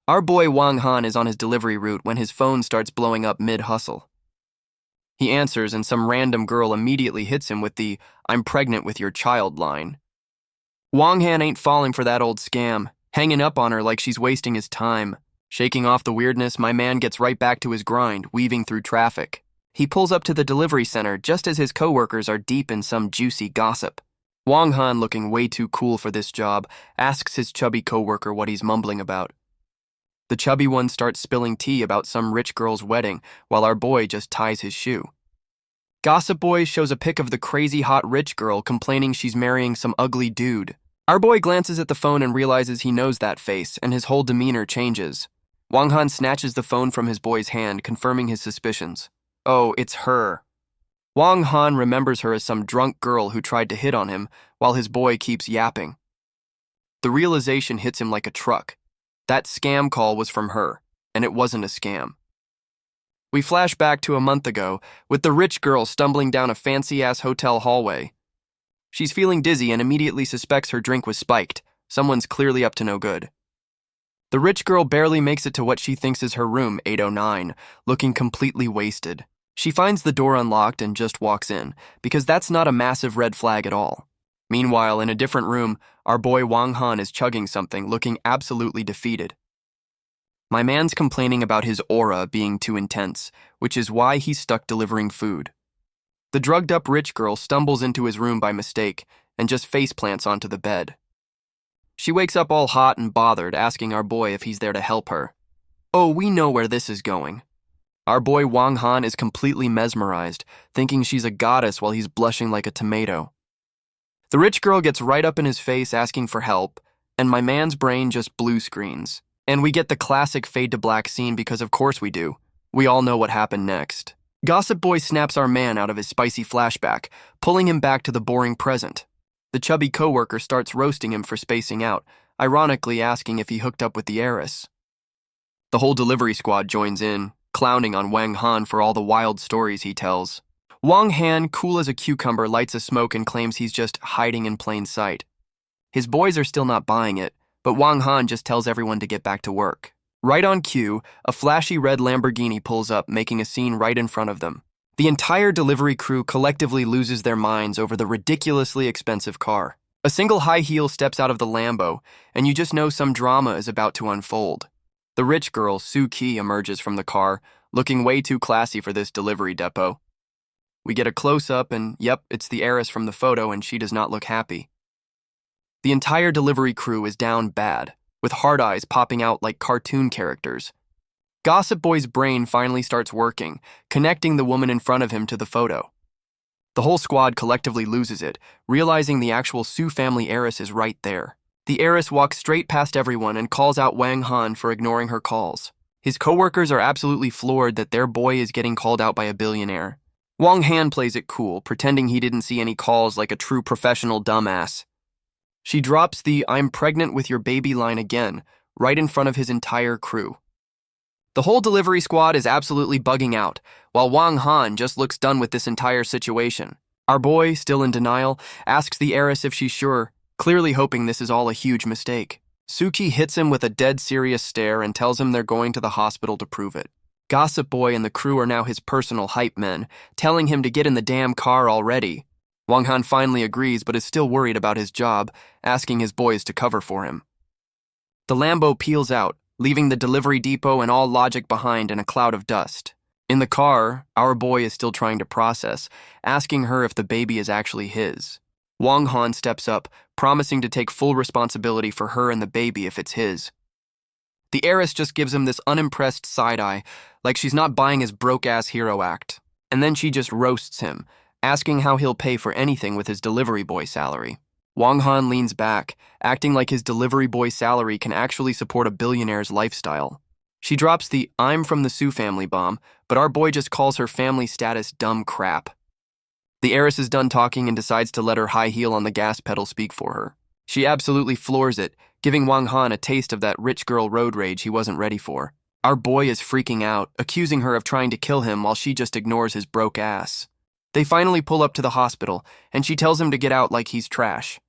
Our boy Wang Han is on his delivery route when his phone starts blowing up mid-hustle. He answers and some random girl immediately hits him with the "I'm pregnant with your child" line. Wang Han ain't falling for that old scam, hanging up on her like she's wasting his time. Shaking off the weirdness, my man gets right back to his grind, weaving through traffic. He pulls up to the delivery center just as his coworkers are deep in some juicy gossip. Wang Han, looking way too cool for this job, asks his chubby coworker what he's mumbling about. The chubby one starts spilling tea about some rich girl's wedding while our boy just ties his shoe. Gossip Boy shows a pic of the crazy hot rich girl complaining she's marrying some ugly dude. Our boy glances at the phone and realizes he knows that face, and his whole demeanor changes. Wang Han snatches the phone from his boy's hand, confirming his suspicions. Oh, it's her. Wang Han remembers her as some drunk girl who tried to hit on him, while his boy keeps yapping. The realization hits him like a truck. That scam call was from her, and it wasn't a scam. We flash back to a month ago, with the rich girl stumbling down a fancy-ass hotel hallway. She's feeling dizzy and immediately suspects her drink was spiked. Someone's clearly up to no good. The rich girl barely makes it to what she thinks is her room, 809, looking completely wasted. She finds the door unlocked and just walks in, because that's not a massive red flag at all. Meanwhile, in a different room, our boy Wang Han is chugging something, looking absolutely defeated. My man's complaining about his aura being too intense, which is why he's stuck delivering food. The drugged-up rich girl stumbles into his room by mistake and just faceplants onto the bed. She wakes up all hot and bothered, asking our boy if he's there to help her. Oh, we know where this is going. Our boy Wang Han is completely mesmerized, thinking she's a goddess while he's blushing like a tomato. The rich girl gets right up in his face asking for help, and my man's brain just blue screens. And we get the classic fade to black scene because of course we do. We all know what happened next. Gossip Boy snaps our man out of his spicy flashback, pulling him back to the boring present. The chubby coworker starts roasting him for spacing out, ironically asking if he hooked up with the heiress. The whole delivery squad joins in, clowning on Wang Han for all the wild stories he tells. Wang Han, cool as a cucumber, lights a smoke and claims he's just hiding in plain sight. His boys are still not buying it, but Wang Han just tells everyone to get back to work. Right on cue, a flashy red Lamborghini pulls up, making a scene right in front of them. The entire delivery crew collectively loses their minds over the ridiculously expensive car. A single high heel steps out of the Lambo, and you just know some drama is about to unfold. The rich girl, Soo Ki, emerges from the car, looking way too classy for this delivery depot. We get a close-up, and yep, it's the heiress from the photo, and she does not look happy. The entire delivery crew is down bad, with hard eyes popping out like cartoon characters. Gossip Boy's brain finally starts working, connecting the woman in front of him to the photo. The whole squad collectively loses it, realizing the actual Soo family heiress is right there. The heiress walks straight past everyone and calls out Wang Han for ignoring her calls. His coworkers are absolutely floored that their boy is getting called out by a billionaire. Wang Han plays it cool, pretending he didn't see any calls like a true professional dumbass. She drops the "I'm pregnant with your baby" line again, right in front of his entire crew. The whole delivery squad is absolutely bugging out, while Wang Han just looks done with this entire situation. Our boy, still in denial, asks the heiress if she's sure, clearly hoping this is all a huge mistake. Suki hits him with a dead serious stare and tells him they're going to the hospital to prove it. Gossip Boy and the crew are now his personal hype men, telling him to get in the damn car already. Wang Han finally agrees but is still worried about his job, asking his boys to cover for him. The Lambo peels out, leaving the delivery depot and all logic behind in a cloud of dust. In the car, our boy is still trying to process, asking her if the baby is actually his. Wang Han steps up, promising to take full responsibility for her and the baby if it's his. The heiress just gives him this unimpressed side-eye, like she's not buying his broke-ass hero act. And then she just roasts him, asking how he'll pay for anything with his delivery boy salary. Wang Han leans back, acting like his delivery boy salary can actually support a billionaire's lifestyle. She drops the "I'm from the Soo family" bomb, but our boy just calls her family status dumb crap. The heiress is done talking and decides to let her high heel on the gas pedal speak for her. She absolutely floors it, giving Wang Han a taste of that rich girl road rage he wasn't ready for. Our boy is freaking out, accusing her of trying to kill him while she just ignores his broke ass. They finally pull up to the hospital, and she tells him to get out like he's trash.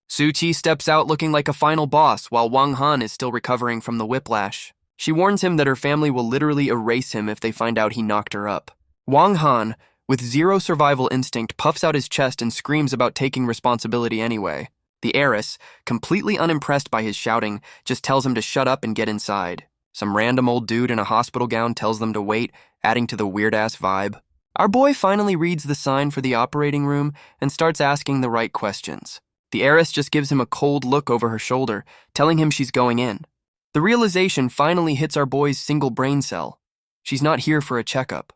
Soo Chi steps out looking like a final boss while Wang Han is still recovering from the whiplash. She warns him that her family will literally erase him if they find out he knocked her up. Wang Han, with zero survival instinct, puffs out his chest and screams about taking responsibility anyway. The heiress, completely unimpressed by his shouting, just tells him to shut up and get inside. Some random old dude in a hospital gown tells them to wait, adding to the weird-ass vibe. Our boy finally reads the sign for the operating room and starts asking the right questions. The heiress just gives him a cold look over her shoulder, telling him she's going in. The realization finally hits our boy's single brain cell. She's not here for a checkup.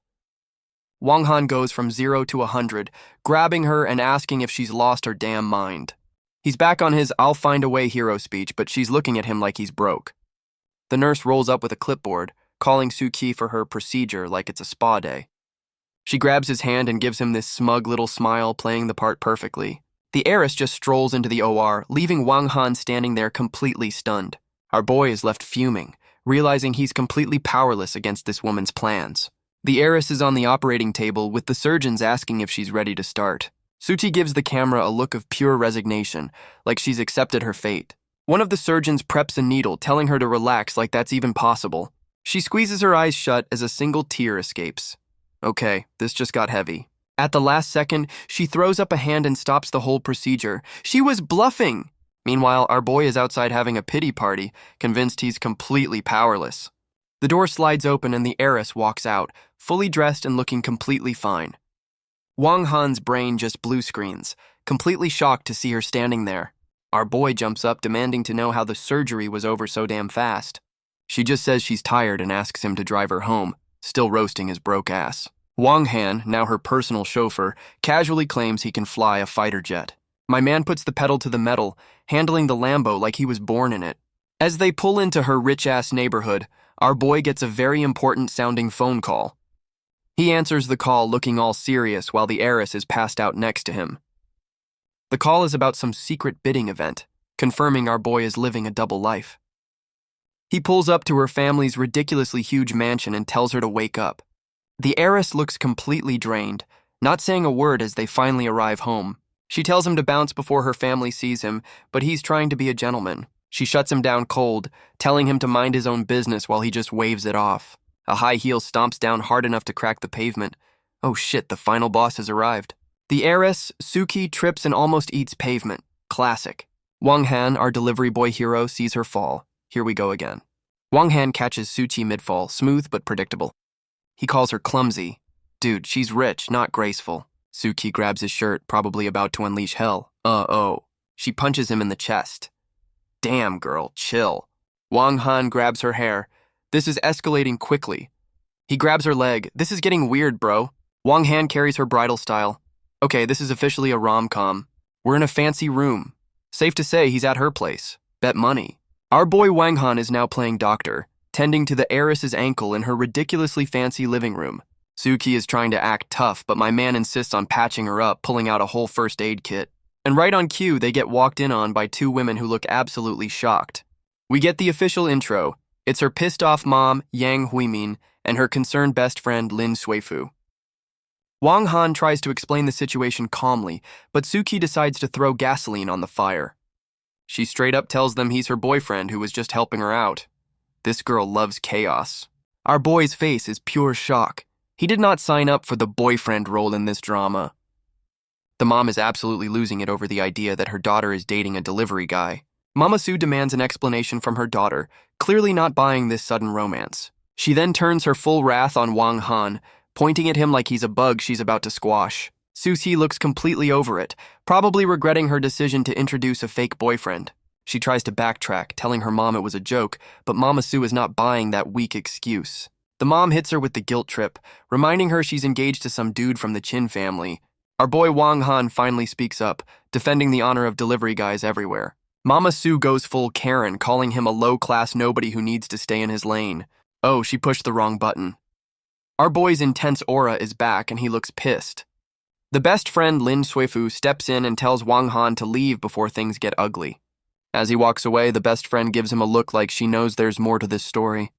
Wang Han goes from 0 to 100, grabbing her and asking if she's lost her damn mind. He's back on his "I'll find a way" hero speech, but she's looking at him like he's broke. The nurse rolls up with a clipboard, calling Soo-ki for her procedure like it's a spa day. She grabs his hand and gives him this smug little smile, playing the part perfectly. The heiress just strolls into the OR, leaving Wang Han standing there completely stunned. Our boy is left fuming, realizing he's completely powerless against this woman's plans. The heiress is on the operating table with the surgeons asking if she's ready to start. Soo-ki gives the camera a look of pure resignation, like she's accepted her fate. One of the surgeons preps a needle, telling her to relax like that's even possible. She squeezes her eyes shut as a single tear escapes. Okay, this just got heavy. At the last second, she throws up a hand and stops the whole procedure. She was bluffing! Meanwhile, our boy is outside having a pity party, convinced he's completely powerless. The door slides open and the heiress walks out, fully dressed and looking completely fine. Wang Han's brain just blue screens, completely shocked to see her standing there. Our boy jumps up, demanding to know how the surgery was over so damn fast. She just says she's tired and asks him to drive her home, still roasting his broke ass. Wang Han, now her personal chauffeur, casually claims he can fly a fighter jet. My man puts the pedal to the metal, handling the Lambo like he was born in it. As they pull into her rich-ass neighborhood, our boy gets a very important-sounding phone call. He answers the call looking all serious while the heiress is passed out next to him. The call is about some secret bidding event, confirming our boy is living a double life. He pulls up to her family's ridiculously huge mansion and tells her to wake up. The heiress looks completely drained, not saying a word as they finally arrive home. She tells him to bounce before her family sees him, but he's trying to be a gentleman. She shuts him down cold, telling him to mind his own business while he just waves it off. A high heel stomps down hard enough to crack the pavement. Oh shit, the final boss has arrived. The heiress, Soo-ki, trips and almost eats pavement. Classic. Wang Han, our delivery boy hero, sees her fall. Here we go again. Wang Han catches Soo-ki mid-fall, smooth but predictable. He calls her clumsy. Dude, she's rich, not graceful. Soo-ki grabs his shirt, probably about to unleash hell. Oh. She punches him in the chest. Damn, girl, chill. Wang Han grabs her hair. This is escalating quickly. He grabs her leg. This is getting weird, bro. Wang Han carries her bridal style. Okay, this is officially a rom-com. We're in a fancy room. Safe to say he's at her place. Bet money. Our boy Wang Han is now playing doctor, tending to the heiress's ankle in her ridiculously fancy living room. Soo-ki is trying to act tough, but my man insists on patching her up, pulling out a whole first aid kit. And right on cue, they get walked in on by two women who look absolutely shocked. We get the official intro. It's her pissed-off mom, Yang Huimin, and her concerned best friend, Lin Suifu. Wang Han tries to explain the situation calmly, but Soo-ki decides to throw gasoline on the fire. She straight up tells them he's her boyfriend who was just helping her out. This girl loves chaos. Our boy's face is pure shock. He did not sign up for the boyfriend role in this drama. The mom is absolutely losing it over the idea that her daughter is dating a delivery guy. Mama Sue demands an explanation from her daughter, clearly not buying this sudden romance. She then turns her full wrath on Wang Han, pointing at him like he's a bug she's about to squash. Soo-ki looks completely over it, probably regretting her decision to introduce a fake boyfriend. She tries to backtrack, telling her mom it was a joke, but Mama Sue is not buying that weak excuse. The mom hits her with the guilt trip, reminding her she's engaged to some dude from the Chin family. Our boy Wang Han finally speaks up, defending the honor of delivery guys everywhere. Mama Sue goes full Karen, calling him a low-class nobody who needs to stay in his lane. Oh, she pushed the wrong button. Our boy's intense aura is back and he looks pissed. The best friend Lin Suifu steps in and tells Wang Han to leave before things get ugly. As he walks away, the best friend gives him a look like she knows there's more to this story.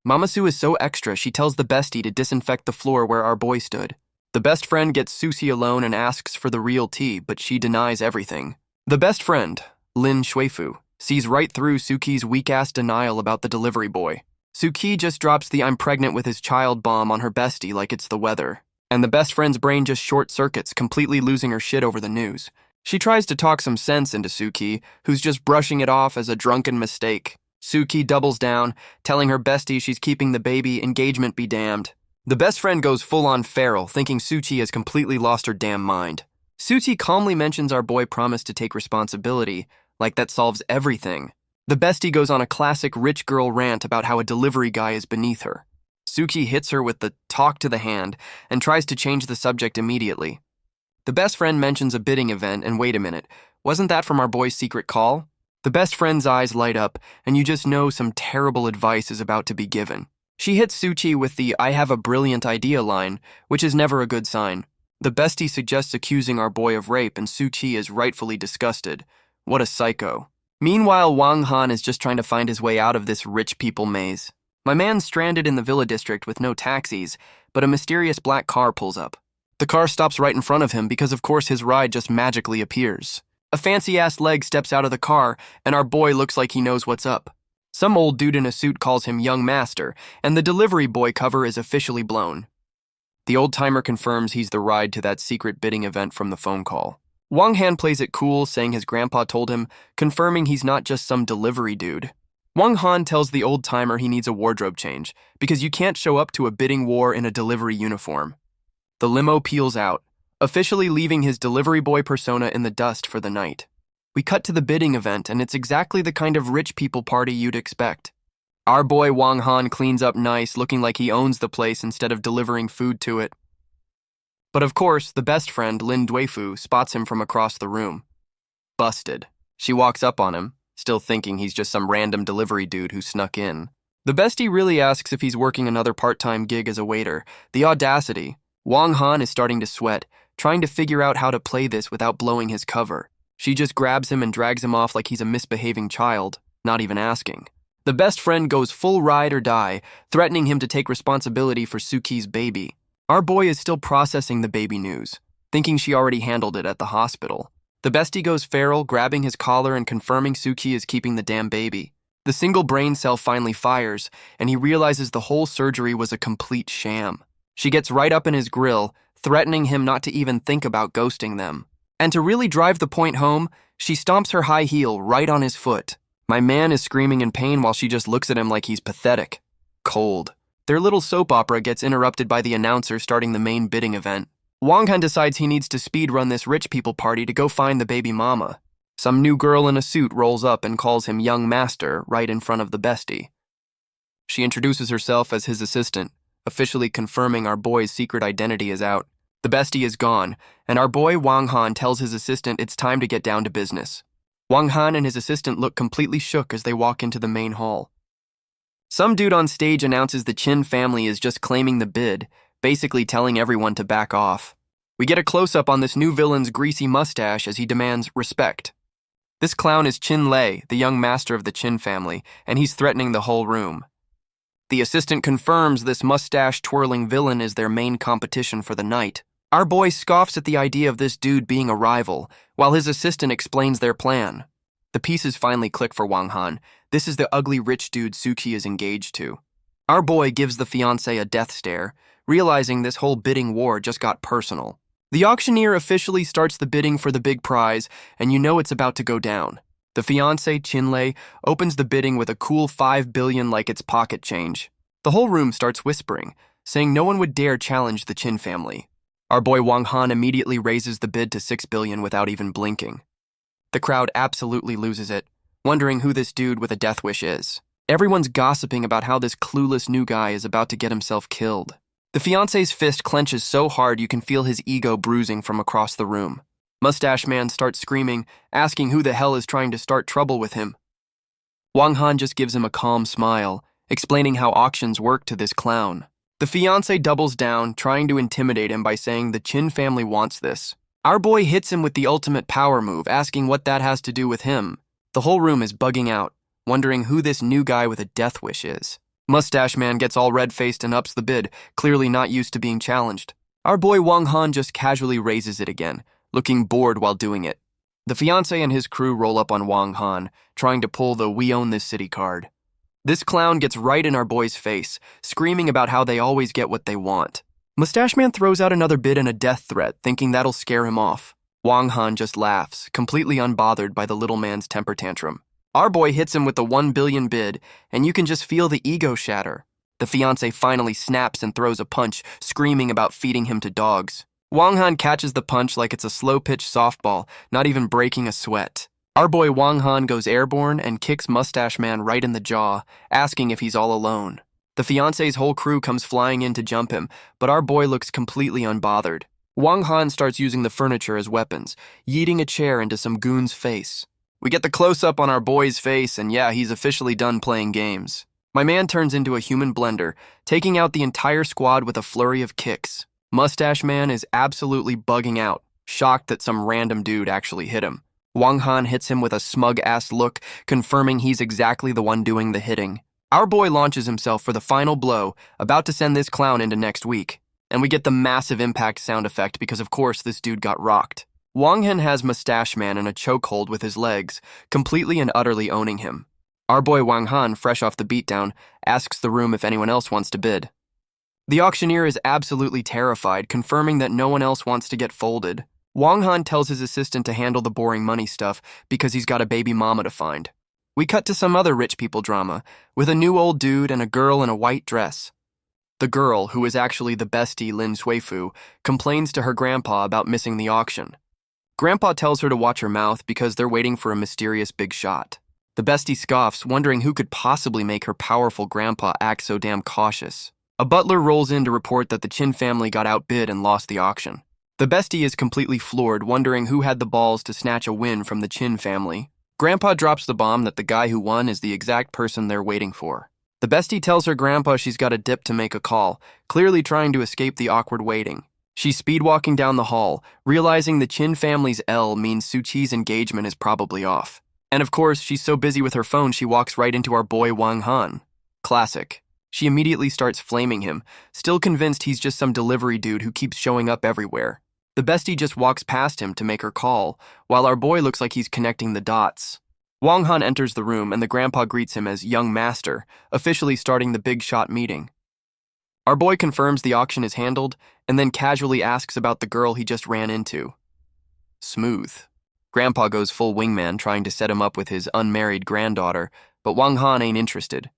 Mama Sue is so extra, she tells the bestie to disinfect the floor where our boy stood. The best friend gets Susie alone and asks for the real tea, but she denies everything. The best friend, Lin Suifu, sees right through Suki's weak-ass denial about the delivery boy. Suki just drops the I'm pregnant with his child bomb on her bestie like it's the weather. And the best friend's brain just short circuits, completely losing her shit over the news. She tries to talk some sense into Suki, who's just brushing it off as a drunken mistake. Suki doubles down, telling her bestie she's keeping the baby, engagement be damned. The best friend goes full-on feral, thinking Suchi has completely lost her damn mind. Suchi calmly mentions our boy promised to take responsibility, like that solves everything. The bestie goes on a classic rich girl rant about how a delivery guy is beneath her. Suki hits her with the talk to the hand and tries to change the subject immediately. The best friend mentions a bidding event, and wait a minute, wasn't that from our boy's secret call? The best friend's eyes light up, and you just know some terrible advice is about to be given. She hits Suchi with the I have a brilliant idea line, which is never a good sign. The bestie suggests accusing our boy of rape, and Suchi is rightfully disgusted. What a psycho. Meanwhile, Wang Han is just trying to find his way out of this rich people maze. My man's stranded in the villa district with no taxis, but a mysterious black car pulls up. The car stops right in front of him because of course his ride just magically appears. A fancy-ass leg steps out of the car, and our boy looks like he knows what's up. Some old dude in a suit calls him Young Master, and the delivery boy cover is officially blown. The old-timer confirms he's the ride to that secret bidding event from the phone call. Wang Han plays it cool, saying his grandpa told him, confirming he's not just some delivery dude. Wang Han tells the old-timer he needs a wardrobe change, because you can't show up to a bidding war in a delivery uniform. The limo peels out, officially leaving his delivery boy persona in the dust for the night. We cut to the bidding event, and it's exactly the kind of rich people party you'd expect. Our boy Wang Han cleans up nice, looking like he owns the place instead of delivering food to it. But of course, the best friend, Lin Duifu, spots him from across the room. Busted. She walks up on him, still thinking he's just some random delivery dude who snuck in. The bestie really asks if he's working another part-time gig as a waiter. The audacity. Wang Han is starting to sweat, trying to figure out how to play this without blowing his cover. She just grabs him and drags him off like he's a misbehaving child, not even asking. The best friend goes full ride or die, threatening him to take responsibility for Suki's baby. Our boy is still processing the baby news, thinking she already handled it at the hospital. The bestie goes feral, grabbing his collar and confirming Suki is keeping the damn baby. The single brain cell finally fires, and he realizes the whole surgery was a complete sham. She gets right up in his grill, threatening him not to even think about ghosting them. And to really drive the point home, she stomps her high heel right on his foot. My man is screaming in pain while she just looks at him like he's pathetic. Cold. Their little soap opera gets interrupted by the announcer starting the main bidding event. Wang Han decides he needs to speedrun this rich people party to go find the baby mama. Some new girl in a suit rolls up and calls him Young Master right in front of the bestie. She introduces herself as his assistant, officially confirming our boy's secret identity is out. The bestie is gone, and our boy Wang Han tells his assistant it's time to get down to business. Wang Han and his assistant look completely shook as they walk into the main hall. Some dude on stage announces the Chin family is just claiming the bid, basically telling everyone to back off. We get a close-up on this new villain's greasy mustache as he demands respect. This clown is Chin Lei, the young master of the Chin family, and he's threatening the whole room. The assistant confirms this mustache-twirling villain is their main competition for the night. Our boy scoffs at the idea of this dude being a rival, while his assistant explains their plan. The pieces finally click for Wang Han. This is the ugly rich dude Suki is engaged to. Our boy gives the fiancé a death stare, realizing this whole bidding war just got personal. The auctioneer officially starts the bidding for the big prize, and you know it's about to go down. The fiancé, Chinlei, opens the bidding with a cool 5 billion like it's pocket change. The whole room starts whispering, saying no one would dare challenge the Chin family. Our boy Wang Han immediately raises the bid to 6 billion without even blinking. The crowd absolutely loses it, wondering who this dude with a death wish is. Everyone's gossiping about how this clueless new guy is about to get himself killed. The fiancé's fist clenches so hard you can feel his ego bruising from across the room. Mustache Man starts screaming, asking who the hell is trying to start trouble with him. Wang Han just gives him a calm smile, explaining how auctions work to this clown. The fiancé doubles down, trying to intimidate him by saying the Chin family wants this. Our boy hits him with the ultimate power move, asking what that has to do with him. The whole room is bugging out, wondering who this new guy with a death wish is. Mustache Man gets all red-faced and ups the bid, clearly not used to being challenged. Our boy Wang Han just casually raises it again, looking bored while doing it. The fiancé and his crew roll up on Wang Han, trying to pull the "We own this city" card. This clown gets right in our boy's face, screaming about how they always get what they want. Mustache Man throws out another bid and a death threat, thinking that'll scare him off. Wang Han just laughs, completely unbothered by the little man's temper tantrum. Our boy hits him with the 1 billion bid, and you can just feel the ego shatter. The fiancé finally snaps and throws a punch, screaming about feeding him to dogs. Wang Han catches the punch like it's a slow-pitch softball, not even breaking a sweat. Our boy Wang Han goes airborne and kicks Mustache Man right in the jaw, asking if he's all alone. The fiancé's whole crew comes flying in to jump him, but our boy looks completely unbothered. Wang Han starts using the furniture as weapons, yeeting a chair into some goon's face. We get the close-up on our boy's face, and yeah, he's officially done playing games. My man turns into a human blender, taking out the entire squad with a flurry of kicks. Mustache Man is absolutely bugging out, shocked that some random dude actually hit him. Wang Han hits him with a smug-ass look, confirming he's exactly the one doing the hitting. Our boy launches himself for the final blow, about to send this clown into next week. And we get the massive impact sound effect because, of course, this dude got rocked. Wang Han has Mustache Man in a chokehold with his legs, completely and utterly owning him. Our boy Wang Han, fresh off the beatdown, asks the room if anyone else wants to bid. The auctioneer is absolutely terrified, confirming that no one else wants to get folded. Wang Han tells his assistant to handle the boring money stuff because he's got a baby mama to find. We cut to some other rich people drama, with a new old dude and a girl in a white dress. The girl, who is actually the bestie Lin Suifu, complains to her grandpa about missing the auction. Grandpa tells her to watch her mouth because they're waiting for a mysterious big shot. The bestie scoffs, wondering who could possibly make her powerful grandpa act so damn cautious. A butler rolls in to report that the Chin family got outbid and lost the auction. The bestie is completely floored, wondering who had the balls to snatch a win from the Chin family. Grandpa drops the bomb that the guy who won is the exact person they're waiting for. The bestie tells her grandpa she's got a dip to make a call, clearly trying to escape the awkward waiting. She's speedwalking down the hall, realizing the Chin family's L means Suchi's engagement is probably off. And of course, she's so busy with her phone she walks right into our boy Wang Han. Classic. She immediately starts flaming him, still convinced he's just some delivery dude who keeps showing up everywhere. The bestie just walks past him to make her call, while our boy looks like he's connecting the dots. Wang Han enters the room and the grandpa greets him as young master, officially starting the big shot meeting. Our boy confirms the auction is handled and then casually asks about the girl he just ran into. Smooth. Grandpa goes full wingman trying to set him up with his unmarried granddaughter, but Wang Han ain't interested.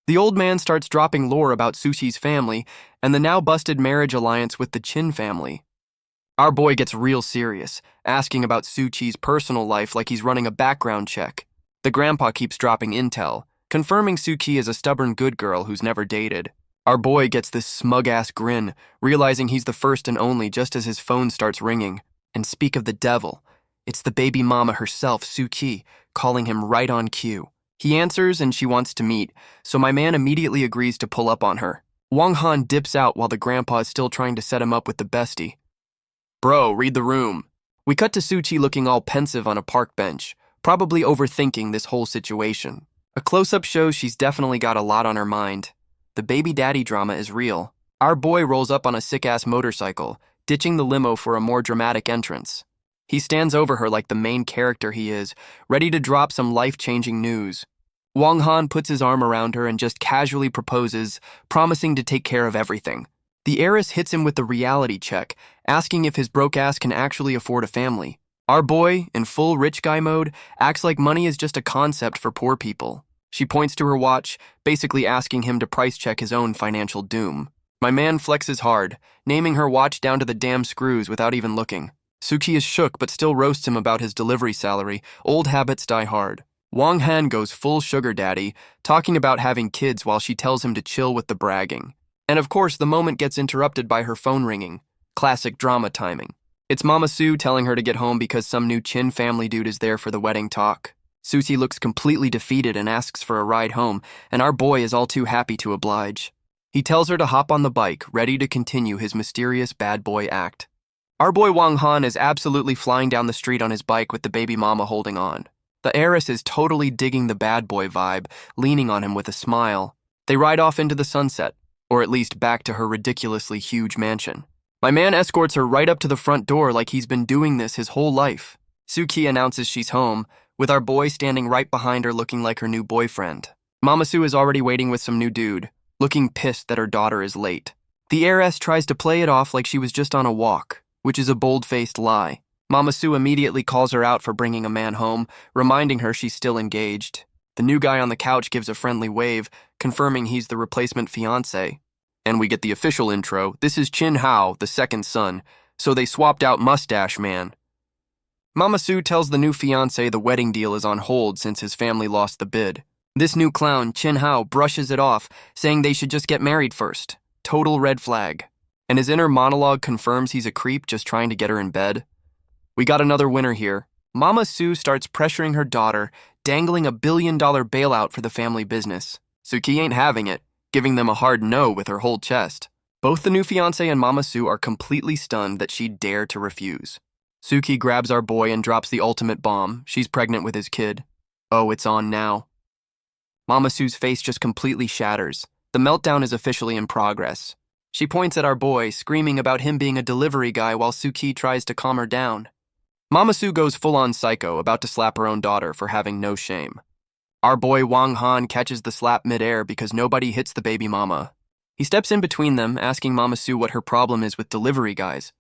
The old man starts dropping lore about Suchi's family and the now busted marriage alliance with the Chin family. Our boy gets real serious, asking about Suchi's personal life like he's running a background check. The grandpa keeps dropping intel, confirming Suchi is a stubborn good girl who's never dated. Our boy gets this smug-ass grin, realizing he's the first and only just as his phone starts ringing. And speak of the devil, it's the baby mama herself, Suchi, calling him right on cue. He answers and she wants to meet, so my man immediately agrees to pull up on her. Wang Han dips out while the grandpa is still trying to set him up with the bestie. Bro, read the room. We cut to Suchi looking all pensive on a park bench, probably overthinking this whole situation. A close-up shows she's definitely got a lot on her mind. The baby daddy drama is real. Our boy rolls up on a sick-ass motorcycle, ditching the limo for a more dramatic entrance. He stands over her like the main character he is, ready to drop some life-changing news. Wang Han puts his arm around her and just casually proposes, promising to take care of everything. The heiress hits him with the reality check, asking if his broke ass can actually afford a family. Our boy, in full rich guy mode, acts like money is just a concept for poor people. She points to her watch, basically asking him to price check his own financial doom. My man flexes hard, naming her watch down to the damn screws without even looking. Suchi is shook but still roasts him about his delivery salary. Old habits die hard. Wang Han goes full sugar daddy, talking about having kids while she tells him to chill with the bragging. And of course, the moment gets interrupted by her phone ringing. Classic drama timing. It's Mama Sue telling her to get home because some new Chin family dude is there for the wedding talk. Susie looks completely defeated and asks for a ride home, and our boy is all too happy to oblige. He tells her to hop on the bike, ready to continue his mysterious bad boy act. Our boy Wang Han is absolutely flying down the street on his bike with the baby mama holding on. The heiress is totally digging the bad boy vibe, leaning on him with a smile. They ride off into the sunset, or at least back to her ridiculously huge mansion. My man escorts her right up to the front door like he's been doing this his whole life. Suki announces she's home, with our boy standing right behind her looking like her new boyfriend. Mama Sue is already waiting with some new dude, looking pissed that her daughter is late. The heiress tries to play it off like she was just on a walk, which is a bold-faced lie. Mama Sue immediately calls her out for bringing a man home, reminding her she's still engaged. The new guy on the couch gives a friendly wave, confirming he's the replacement fiancé. And we get the official intro. This is Chin Hao, the second son, so they swapped out Mustache Man. Mama Sue tells the new fiancé the wedding deal is on hold since his family lost the bid. This new clown, Chin Hao, brushes it off, saying they should just get married first. Total red flag. And his inner monologue confirms he's a creep just trying to get her in bed. We got another winner here. Mama Sue starts pressuring her daughter, dangling $1 billion bailout for the family business. Suki ain't having it, giving them a hard no with her whole chest. Both the new fiancé and Mama Sue are completely stunned that she'd dare to refuse. Suki grabs our boy and drops the ultimate bomb. She's pregnant with his kid. Oh, it's on now. Mama Sue's face just completely shatters. The meltdown is officially in progress. She points at our boy, screaming about him being a delivery guy while Suki tries to calm her down. Mama Sue goes full-on psycho, about to slap her own daughter for having no shame. Our boy Wang Han catches the slap mid-air because nobody hits the baby mama. He steps in between them, asking Mama Sue what her problem is with delivery guys.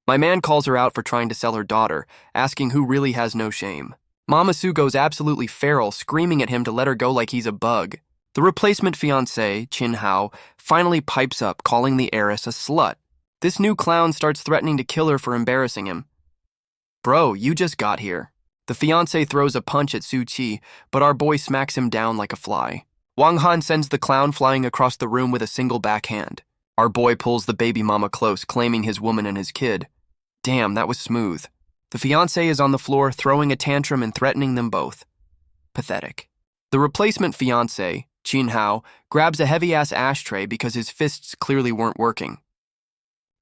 My man calls her out for trying to sell her daughter, asking who really has no shame. Mama Sue goes absolutely feral, screaming at him to let her go like he's a bug. The replacement fiancé, Chin Hao, finally pipes up, calling the heiress a slut. This new clown starts threatening to kill her for embarrassing him. Bro, you just got here. The fiancé throws a punch at Su Qi, but our boy smacks him down like a fly. Wang Han sends the clown flying across the room with a single backhand. Our boy pulls the baby mama close, claiming his woman and his kid. Damn, that was smooth. The fiancé is on the floor, throwing a tantrum and threatening them both. Pathetic. The replacement fiancé, Chin Hao, grabs a heavy-ass ashtray because his fists clearly weren't working.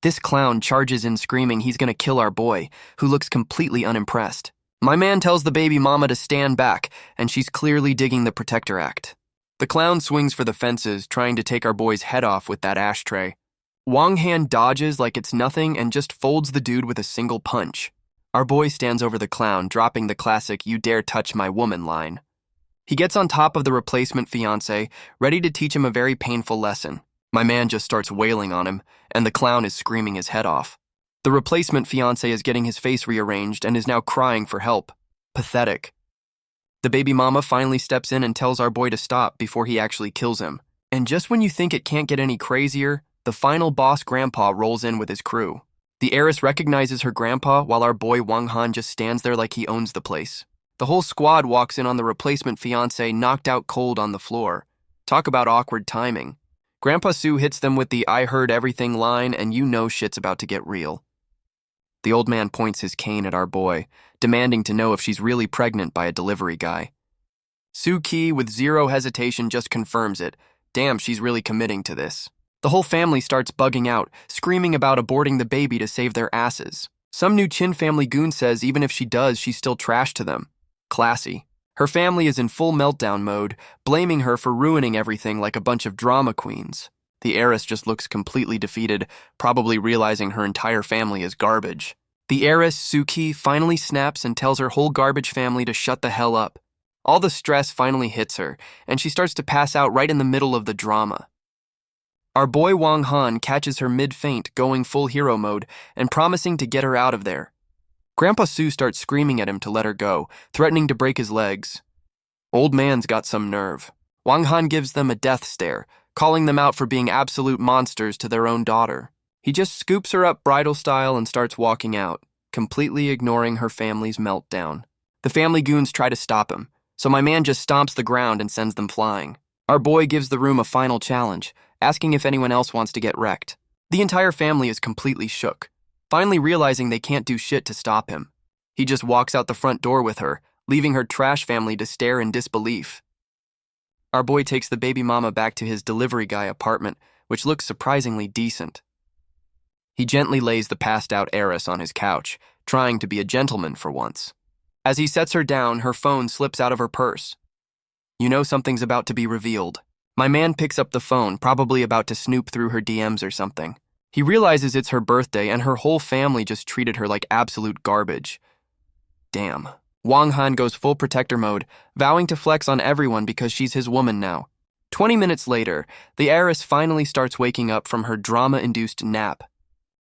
This clown charges in screaming he's gonna kill our boy, who looks completely unimpressed. My man tells the baby mama to stand back, and she's clearly digging the protector act. The clown swings for the fences, trying to take our boy's head off with that ashtray. Wang Han dodges like it's nothing and just folds the dude with a single punch. Our boy stands over the clown, dropping the classic "you dare touch my woman" line. He gets on top of the replacement fiancé, ready to teach him a very painful lesson. My man just starts wailing on him, and the clown is screaming his head off. The replacement fiancé is getting his face rearranged and is now crying for help. Pathetic. The baby mama finally steps in and tells our boy to stop before he actually kills him. And just when you think it can't get any crazier, the final boss grandpa rolls in with his crew. The heiress recognizes her grandpa while our boy Wang Han just stands there like he owns the place. The whole squad walks in on the replacement fiancé knocked out cold on the floor. Talk about awkward timing. Grandpa Sue hits them with the "I heard everything" line, and you know shit's about to get real. The old man points his cane at our boy, demanding to know if she's really pregnant by a delivery guy. Su Qi, with zero hesitation, just confirms it. Damn, she's really committing to this. The whole family starts bugging out, screaming about aborting the baby to save their asses. Some new Chin family goon says even if she does, she's still trash to them. Classy. Her family is in full meltdown mode, blaming her for ruining everything like a bunch of drama queens. The heiress just looks completely defeated, probably realizing her entire family is garbage. The heiress, Suki, finally snaps and tells her whole garbage family to shut the hell up. All the stress finally hits her, and she starts to pass out right in the middle of the drama. Our boy Wang Han catches her mid-faint, going full hero mode, and promising to get her out of there. Grandpa Sue starts screaming at him to let her go, threatening to break his legs. Old man's got some nerve. Wang Han gives them a death stare, calling them out for being absolute monsters to their own daughter. He just scoops her up bridal style and starts walking out, completely ignoring her family's meltdown. The family goons try to stop him, so my man just stomps the ground and sends them flying. Our boy gives the room a final challenge, asking if anyone else wants to get wrecked. The entire family is completely shook, finally realizing they can't do shit to stop him. He just walks out the front door with her, leaving her trash family to stare in disbelief. Our boy takes the baby mama back to his delivery guy apartment, which looks surprisingly decent. He gently lays the passed-out heiress on his couch, trying to be a gentleman for once. As he sets her down, her phone slips out of her purse. You know something's about to be revealed. My man picks up the phone, probably about to snoop through her DMs or something. He realizes it's her birthday and her whole family just treated her like absolute garbage. Damn. Wang Han goes full protector mode, vowing to flex on everyone because she's his woman now. 20 minutes later, the heiress finally starts waking up from her drama-induced nap.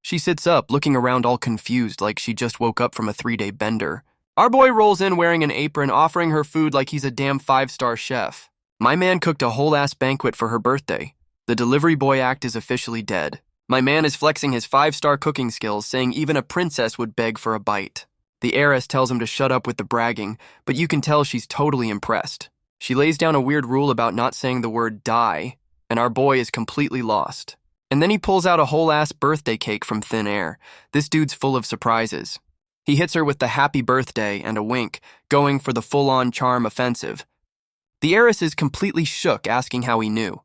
She sits up, looking around all confused like she just woke up from a 3-day bender. Our boy rolls in wearing an apron, offering her food like he's a damn 5-star chef. My man cooked a whole-ass banquet for her birthday. The delivery boy act is officially dead. My man is flexing his 5-star cooking skills, saying even a princess would beg for a bite. The heiress tells him to shut up with the bragging, but you can tell she's totally impressed. She lays down a weird rule about not saying the word die, and our boy is completely lost. And then he pulls out a whole-ass birthday cake from thin air. This dude's full of surprises. He hits her with the happy birthday and a wink, going for the full-on charm offensive. The heiress is completely shook, asking how he knew.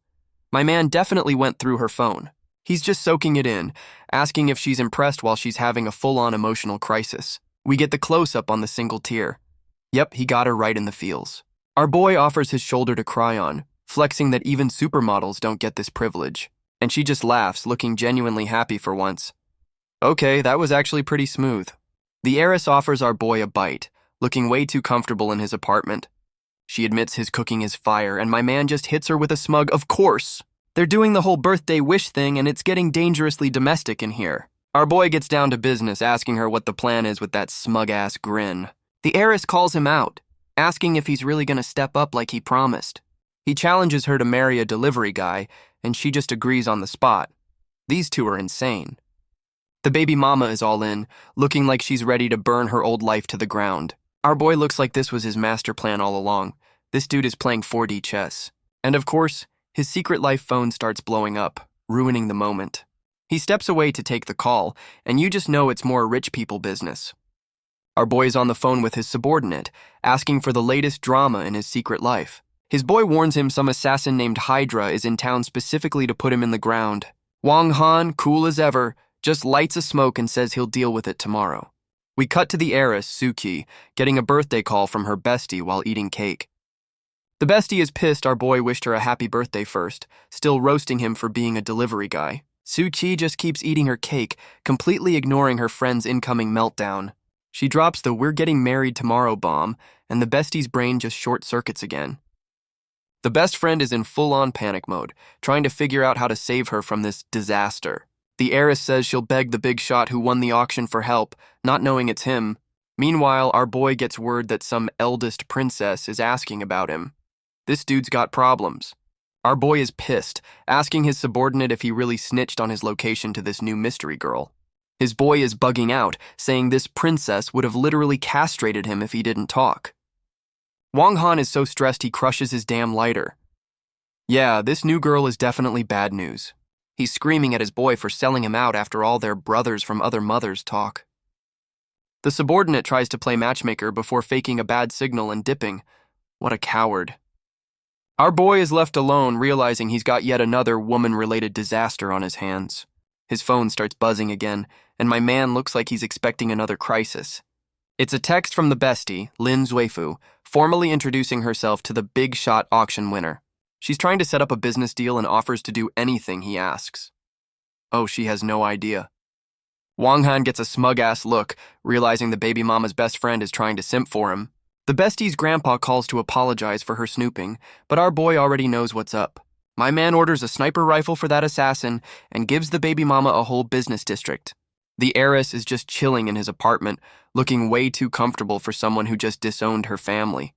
My man definitely went through her phone. He's just soaking it in, asking if she's impressed while she's having a full-on emotional crisis. We get the close-up on the single tear. Yep, he got her right in the feels. Our boy offers his shoulder to cry on, flexing that even supermodels don't get this privilege. And she just laughs, looking genuinely happy for once. Okay, that was actually pretty smooth. The heiress offers our boy a bite, looking way too comfortable in his apartment. She admits his cooking is fire, and my man just hits her with a smug, "Of course." They're doing the whole birthday wish thing, and it's getting dangerously domestic in here. Our boy gets down to business, asking her what the plan is with that smug-ass grin. The heiress calls him out, asking if he's really gonna step up like he promised. He challenges her to marry a delivery guy, and she just agrees on the spot. These two are insane. The baby mama is all in, looking like she's ready to burn her old life to the ground. Our boy looks like this was his master plan all along. This dude is playing 4D chess. And of course, his secret life phone starts blowing up, ruining the moment. He steps away to take the call, and you just know it's more rich people business. Our boy is on the phone with his subordinate, asking for the latest drama in his secret life. His boy warns him some assassin named Hydra is in town specifically to put him in the ground. Wang Han, cool as ever, just lights a smoke and says he'll deal with it tomorrow. We cut to the heiress, Suki, getting a birthday call from her bestie while eating cake. The bestie is pissed our boy wished her a happy birthday first, still roasting him for being a delivery guy. Suki just keeps eating her cake, completely ignoring her friend's incoming meltdown. She drops the "we're getting married tomorrow" bomb, and the bestie's brain just short-circuits again. The best friend is in full-on panic mode, trying to figure out how to save her from this disaster. The heiress says she'll beg the big shot who won the auction for help, not knowing it's him. Meanwhile, our boy gets word that some eldest princess is asking about him. This dude's got problems. Our boy is pissed, asking his subordinate if he really snitched on his location to this new mystery girl. His boy is bugging out, saying this princess would have literally castrated him if he didn't talk. Wang Han is so stressed he crushes his damn lighter. Yeah, this new girl is definitely bad news. He's screaming at his boy for selling him out after all their brothers from other mothers talk. The subordinate tries to play matchmaker before faking a bad signal and dipping. What a coward. Our boy is left alone, realizing he's got yet another woman-related disaster on his hands. His phone starts buzzing again, and my man looks like he's expecting another crisis. It's a text from the bestie, Lin Zuifu, formally introducing herself to the big shot auction winner. She's trying to set up a business deal and offers to do anything he asks. Oh, she has no idea. Wang Han gets a smug-ass look, realizing the baby mama's best friend is trying to simp for him. The bestie's grandpa calls to apologize for her snooping, but our boy already knows what's up. My man orders a sniper rifle for that assassin and gives the baby mama a whole business district. The heiress is just chilling in his apartment, looking way too comfortable for someone who just disowned her family.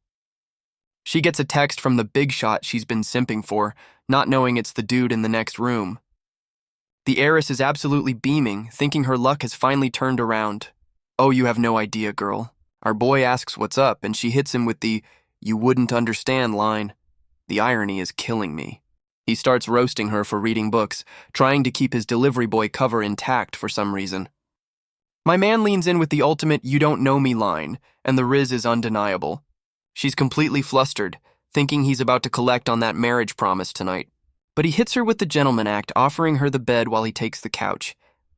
She gets a text from the big shot she's been simping for, not knowing it's the dude in the next room. The heiress is absolutely beaming, thinking her luck has finally turned around. Oh, you have no idea, girl. Our boy asks what's up, and she hits him with the "you wouldn't understand" line. The irony is killing me. He starts roasting her for reading books, trying to keep his delivery boy cover intact for some reason. My man leans in with the ultimate "you don't know me" line, and the riz is undeniable. She's completely flustered, thinking he's about to collect on that marriage promise tonight. But he hits her with the gentleman act, offering her the bed while he takes the couch.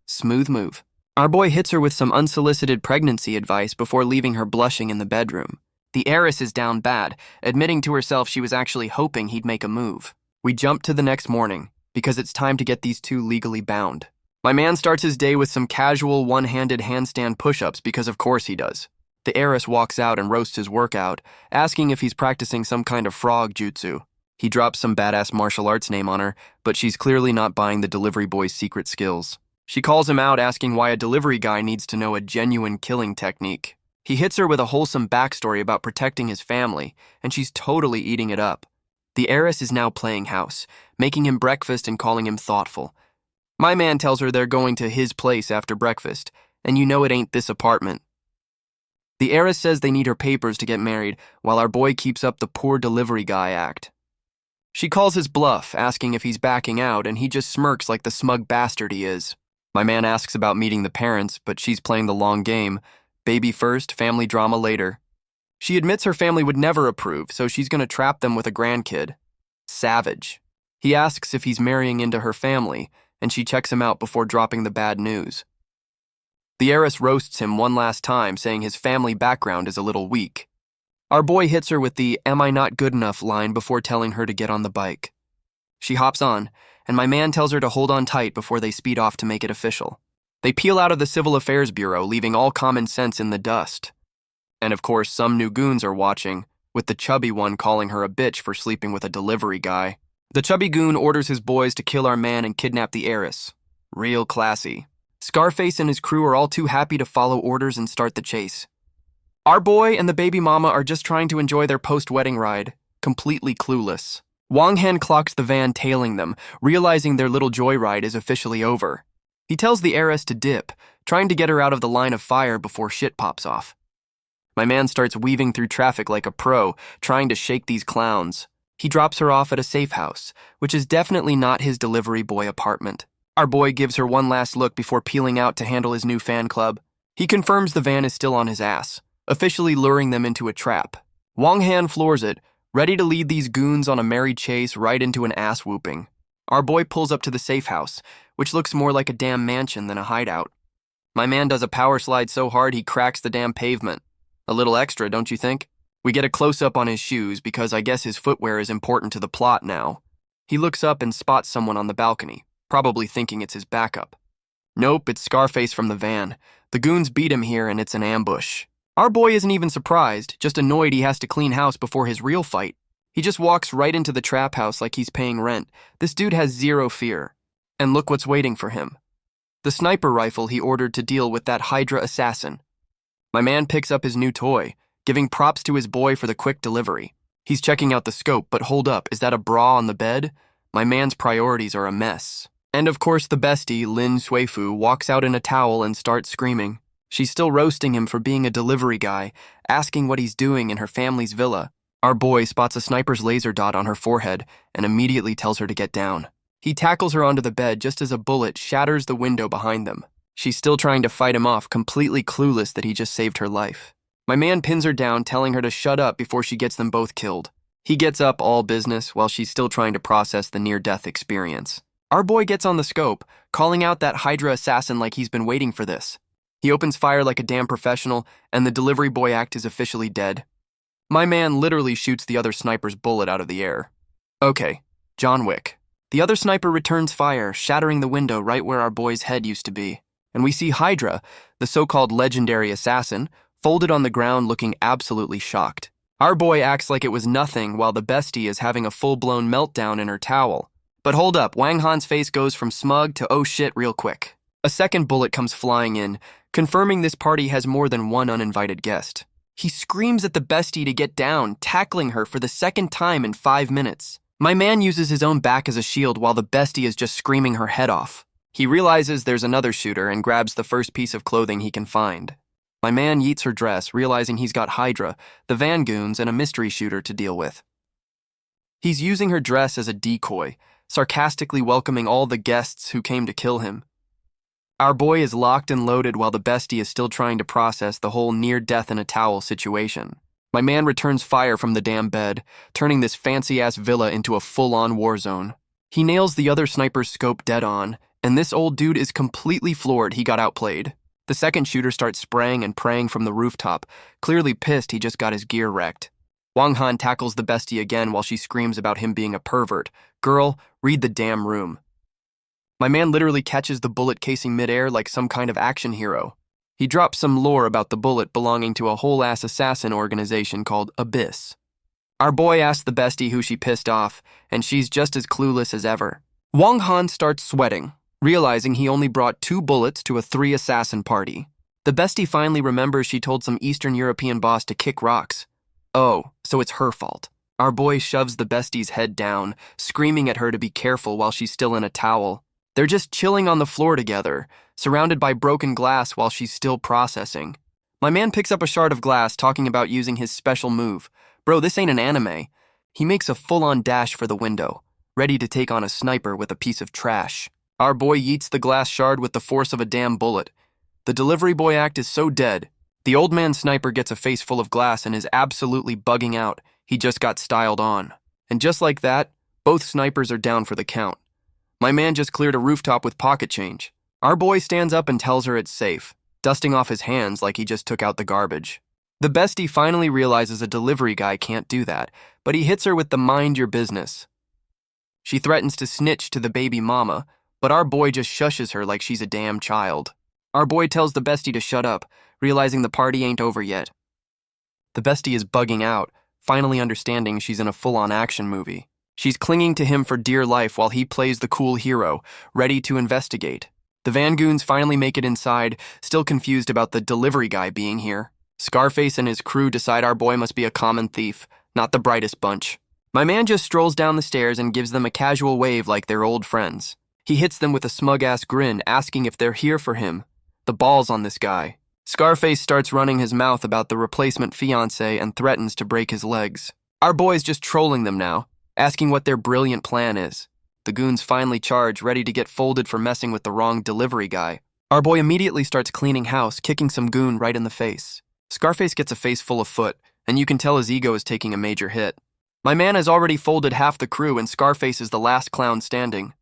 Smooth move. Our boy hits her with some unsolicited pregnancy advice before leaving her blushing in the bedroom. The heiress is down bad, admitting to herself she was actually hoping he'd make a move. We jump to the next morning, because it's time to get these two legally bound. My man starts his day with some casual one-handed handstand push-ups because of course he does. The heiress walks out and roasts his workout, asking if he's practicing some kind of frog jutsu. He drops some badass martial arts name on her, but she's clearly not buying the delivery boy's secret skills. She calls him out, asking why a delivery guy needs to know a genuine killing technique. He hits her with a wholesome backstory about protecting his family, and she's totally eating it up. The heiress is now playing house, making him breakfast and calling him thoughtful. My man tells her they're going to his place after breakfast, and you know it ain't this apartment. The heiress says they need her papers to get married, while our boy keeps up the poor delivery guy act. She calls his bluff, asking if he's backing out, and he just smirks like the smug bastard he is. My man asks about meeting the parents, but she's playing the long game. Baby first, family drama later. She admits her family would never approve, so she's gonna trap them with a grandkid. Savage. He asks if he's marrying into her family, and she checks him out before dropping the bad news. The heiress roasts him one last time, saying his family background is a little weak. Our boy hits her with the "am I not good enough" line before telling her to get on the bike. She hops on, and my man tells her to hold on tight before they speed off to make it official. They peel out of the Civil Affairs Bureau, leaving all common sense in the dust. And of course, some new goons are watching, with the chubby one calling her a bitch for sleeping with a delivery guy. The chubby goon orders his boys to kill our man and kidnap the heiress. Real classy. Scarface and his crew are all too happy to follow orders and start the chase. Our boy and the baby mama are just trying to enjoy their post-wedding ride, completely clueless. Wang Han clocks the van tailing them, realizing their little joyride is officially over. He tells the heiress to dip, trying to get her out of the line of fire before shit pops off. My man starts weaving through traffic like a pro, trying to shake these clowns. He drops her off at a safe house, which is definitely not his delivery boy apartment. Our boy gives her one last look before peeling out to handle his new fan club. He confirms the van is still on his ass, officially luring them into a trap. Wang Han floors it, ready to lead these goons on a merry chase right into an ass-whooping. Our boy pulls up to the safe house, which looks more like a damn mansion than a hideout. My man does a power slide so hard he cracks the damn pavement. A little extra, don't you think? We get a close-up on his shoes because I guess his footwear is important to the plot now. He looks up and spots someone on the balcony, probably thinking it's his backup. Nope, it's Scarface from the van. The goons beat him here and it's an ambush. Our boy isn't even surprised, just annoyed he has to clean house before his real fight. He just walks right into the trap house like he's paying rent. This dude has zero fear. And look what's waiting for him. The sniper rifle he ordered to deal with that Hydra assassin. My man picks up his new toy, giving props to his boy for the quick delivery. He's checking out the scope, but hold up, is that a bra on the bed? My man's priorities are a mess. And of course the bestie, Lin Suifu, walks out in a towel and starts screaming. She's still roasting him for being a delivery guy, asking what he's doing in her family's villa. Our boy spots a sniper's laser dot on her forehead and immediately tells her to get down. He tackles her onto the bed just as a bullet shatters the window behind them. She's still trying to fight him off, completely clueless that he just saved her life. My man pins her down, telling her to shut up before she gets them both killed. He gets up all business while she's still trying to process the near-death experience. Our boy gets on the scope, calling out that Hydra assassin like he's been waiting for this. He opens fire like a damn professional, and the delivery boy act is officially dead. My man literally shoots the other sniper's bullet out of the air. Okay, John Wick. The other sniper returns fire, shattering the window right where our boy's head used to be. And we see Hydra, the so-called legendary assassin, folded on the ground looking absolutely shocked. Our boy acts like it was nothing while the bestie is having a full-blown meltdown in her towel. But hold up, Wang Han's face goes from smug to oh shit real quick. A second bullet comes flying in, confirming this party has more than one uninvited guest. He screams at the bestie to get down, tackling her for the second time in 5 minutes. My man uses his own back as a shield while the bestie is just screaming her head off. He realizes there's another shooter and grabs the first piece of clothing he can find. My man yeets her dress, realizing he's got Hydra, the van goons, and a mystery shooter to deal with. He's using her dress as a decoy, sarcastically welcoming all the guests who came to kill him. Our boy is locked and loaded while the bestie is still trying to process the whole near-death-in-a-towel situation. My man returns fire from the damn bed, turning this fancy-ass villa into a full-on war zone. He nails the other sniper's scope dead on, and this old dude is completely floored he got outplayed. The second shooter starts spraying and praying from the rooftop, clearly pissed he just got his gear wrecked. Wang Han tackles the bestie again while she screams about him being a pervert. Girl, read the damn room. My man literally catches the bullet casing midair like some kind of action hero. He drops some lore about the bullet belonging to a whole-ass assassin organization called Abyss. Our boy asks the bestie who she pissed off, and she's just as clueless as ever. Wang Han starts sweating, realizing he only brought 2 bullets to a 3-assassin party. The bestie finally remembers she told some Eastern European boss to kick rocks. Oh, so it's her fault. Our boy shoves the bestie's head down, screaming at her to be careful while she's still in a towel. They're just chilling on the floor together, surrounded by broken glass while she's still processing. My man picks up a shard of glass, talking about using his special move. Bro, this ain't an anime. He makes a full-on dash for the window, ready to take on a sniper with a piece of trash. Our boy yeets the glass shard with the force of a damn bullet. The delivery boy act is so dead. The old man sniper gets a face full of glass and is absolutely bugging out. He just got styled on. And just like that, both snipers are down for the count. My man just cleared a rooftop with pocket change. Our boy stands up and tells her it's safe, dusting off his hands like he just took out the garbage. The bestie finally realizes a delivery guy can't do that, but he hits her with the mind your business. She threatens to snitch to the baby mama, but our boy just shushes her like she's a damn child. Our boy tells the bestie to shut up, realizing the party ain't over yet. The bestie is bugging out, finally understanding she's in a full-on action movie. She's clinging to him for dear life while he plays the cool hero, ready to investigate. The Vangoons finally make it inside, still confused about the delivery guy being here. Scarface and his crew decide our boy must be a common thief, not the brightest bunch. My man just strolls down the stairs and gives them a casual wave like they're old friends. He hits them with a smug-ass grin, asking if they're here for him. The balls on this guy. Scarface starts running his mouth about the replacement fiancé and threatens to break his legs. Our boy's just trolling them now, asking what their brilliant plan is. The goons finally charge, ready to get folded for messing with the wrong delivery guy. Our boy immediately starts cleaning house, kicking some goon right in the face. Scarface gets a face full of foot, and you can tell his ego is taking a major hit. My man has already folded half the crew, and Scarface is the last clown standing.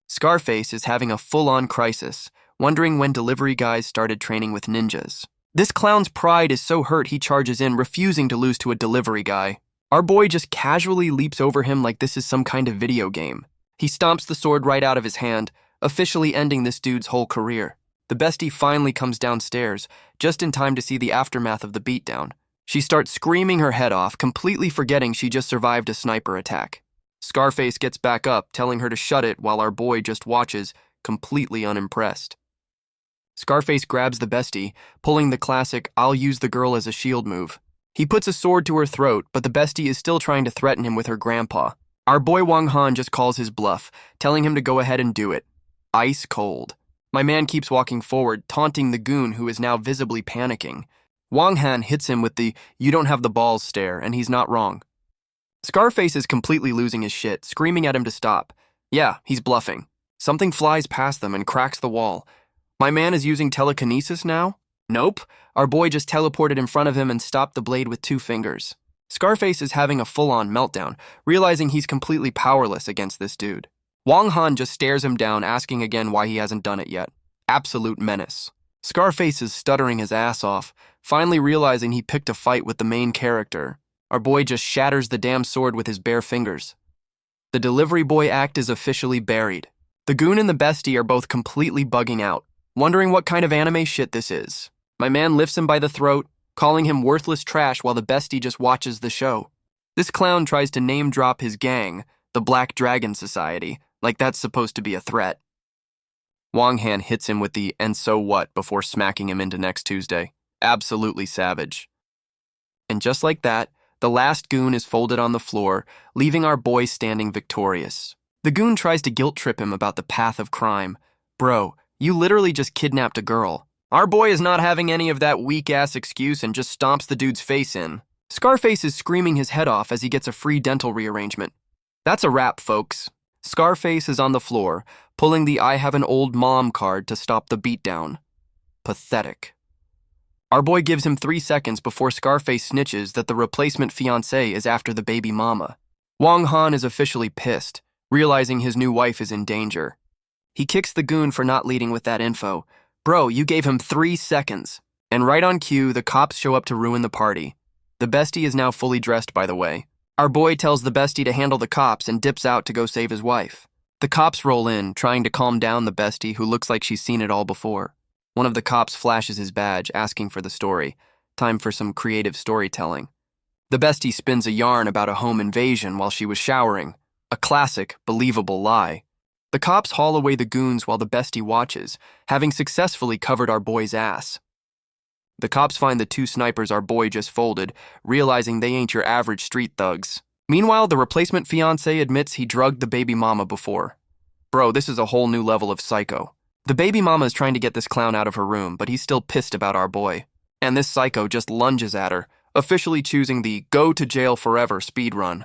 Scarface is having a full-on crisis, wondering when delivery guys started training with ninjas. This clown's pride is so hurt he charges in, refusing to lose to a delivery guy. Our boy just casually leaps over him like this is some kind of video game. He stomps the sword right out of his hand, officially ending this dude's whole career. The bestie finally comes downstairs, just in time to see the aftermath of the beatdown. She starts screaming her head off, completely forgetting she just survived a sniper attack. Scarface gets back up, telling her to shut it while our boy just watches, completely unimpressed. Scarface grabs the bestie, pulling the classic "I'll use the girl as a shield" move. He puts a sword to her throat, but the bestie is still trying to threaten him with her grandpa. Our boy Wang Han just calls his bluff, telling him to go ahead and do it. Ice cold. My man keeps walking forward, taunting the goon who is now visibly panicking. Wang Han hits him with the "you don't have the balls" stare, and he's not wrong. Scarface is completely losing his shit, screaming at him to stop. Yeah, he's bluffing. Something flies past them and cracks the wall. My man is using telekinesis now? Nope. Our boy just teleported in front of him and stopped the blade with 2 fingers. Scarface is having a full-on meltdown, realizing he's completely powerless against this dude. Wang Han just stares him down, asking again why he hasn't done it yet. Absolute menace. Scarface is stuttering his ass off, finally realizing he picked a fight with the main character. Our boy just shatters the damn sword with his bare fingers. The delivery boy act is officially buried. The goon and the bestie are both completely bugging out, wondering what kind of anime shit this is. My man lifts him by the throat, calling him worthless trash while the bestie just watches the show. This clown tries to name drop his gang, the Black Dragon Society, like that's supposed to be a threat. Wang Han hits him with the "and so what" before smacking him into next Tuesday. Absolutely savage. And just like that, the last goon is folded on the floor, leaving our boy standing victorious. The goon tries to guilt trip him about the path of crime. Bro, you literally just kidnapped a girl. Our boy is not having any of that weak-ass excuse and just stomps the dude's face in. Scarface is screaming his head off as he gets a free dental rearrangement. That's a wrap, folks. Scarface is on the floor, pulling the "I have an old mom" card to stop the beatdown. Pathetic. Our boy gives him 3 seconds before Scarface snitches that the replacement fiancé is after the baby mama. Wang Han is officially pissed, realizing his new wife is in danger. He kicks the goon for not leading with that info. Bro, you gave him 3 seconds. And right on cue, the cops show up to ruin the party. The bestie is now fully dressed, by the way. Our boy tells the bestie to handle the cops and dips out to go save his wife. The cops roll in, trying to calm down the bestie, who looks like she's seen it all before. One of the cops flashes his badge, asking for the story. Time for some creative storytelling. The bestie spins a yarn about a home invasion while she was showering. A classic, believable lie. The cops haul away the goons while the bestie watches, having successfully covered our boy's ass. The cops find the two snipers our boy just folded, realizing they ain't your average street thugs. Meanwhile, the replacement fiancé admits he drugged the baby mama before. Bro, this is a whole new level of psycho. The baby mama is trying to get this clown out of her room, but he's still pissed about our boy. And this psycho just lunges at her, officially choosing the go to jail forever speedrun.